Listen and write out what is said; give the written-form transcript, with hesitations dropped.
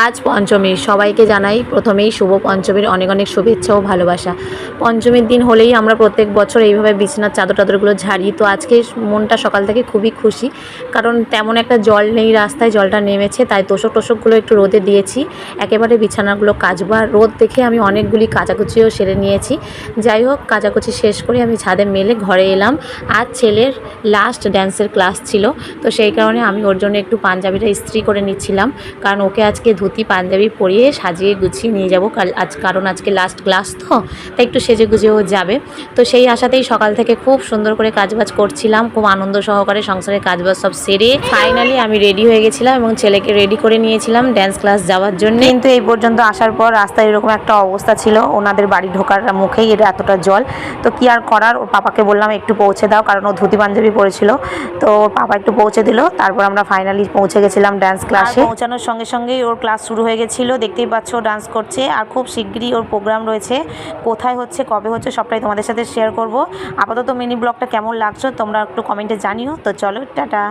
আজ পঞ্চমী, সবাইকে জানাই প্রথমেই শুভ পঞ্চমীর অনেক অনেক শুভেচ্ছা ও ভালোবাসা। পঞ্চমীর দিন হলেই আমরা প্রত্যেক বছর এইভাবে বিছানার চাদর টাদরগুলো ঝাড়ি। তো আজকে মনটা সকাল থেকে খুবই খুশি, কারণ তেমন একটা জল নেই রাস্তায়, জলটা নেমেছে, তাই তোষক টোষকগুলো একটু রোদে দিয়েছি। একেবারে বিছানাগুলো কাচবো, আর রোদ দেখে আমি অনেকগুলি কাচাকুচিও সেরে নিয়েছি। যাই হোক, কাচাকুচি শেষ করে আমি ছাদে মেলে ঘরে এলাম। আজ ছেলের লাস্ট ড্যান্সের ক্লাস ছিল, তো সেই কারণে আমি ওর জন্য একটু পাঞ্জাবিটা ইস্ত্রি করে নিচ্ছিলাম, কারণ ওকে আজকে ধুতি পাঞ্জাবি পরিয়ে সাজিয়ে গুছিয়ে নিয়ে যাব কারণ আজকে লাস্ট ক্লাস, তো তাই একটু সেজে গুজে ও যাবে। তো সেই আশাতেই সকাল থেকে খুব সুন্দর করে কাজবাজ করছিলাম, খুব আনন্দ সহকারে সংসারের কাজবাজ সব সেরে ফাইনালি আমি রেডি হয়ে গেছিলাম এবং ছেলেকে রেডি করে নিয়েছিলাম ড্যান্স ক্লাস যাওয়ার জন্য। কিন্তু এই পর্যন্ত আসার পর রাস্তায় এরকম একটা অবস্থা ছিল, ওনাদের বাড়ি ঢোকার মুখেই এটা এতটা জল। তো কি আর করার, ওর পাপাকে বললাম একটু পৌঁছে দাও, কারণ ও ধুতি পাঞ্জাবি পরেছিল। তো ওর পাপা একটু পৌঁছে দিল, তারপর আমরা ফাইনালি পৌঁছে গেছিলাম ডান্স ক্লাসে। পৌঁছানোর সঙ্গে সঙ্গেই ওর ক্লাস শুরু হয়ে গেছিলো, দেখতেই পাচ্ছ ডান্স করছে। আর খুব শিগগিরই ওর প্রোগ্রাম রয়েছে, কোথায় হচ্ছে কবে হচ্ছে সবটাই তোমাদের সাথে শেয়ার করব। আপাতত মিনি ব্লগটা কেমন লাগছো তোমরা একটু কমেন্টে জানিও। তো চলো, টাটা।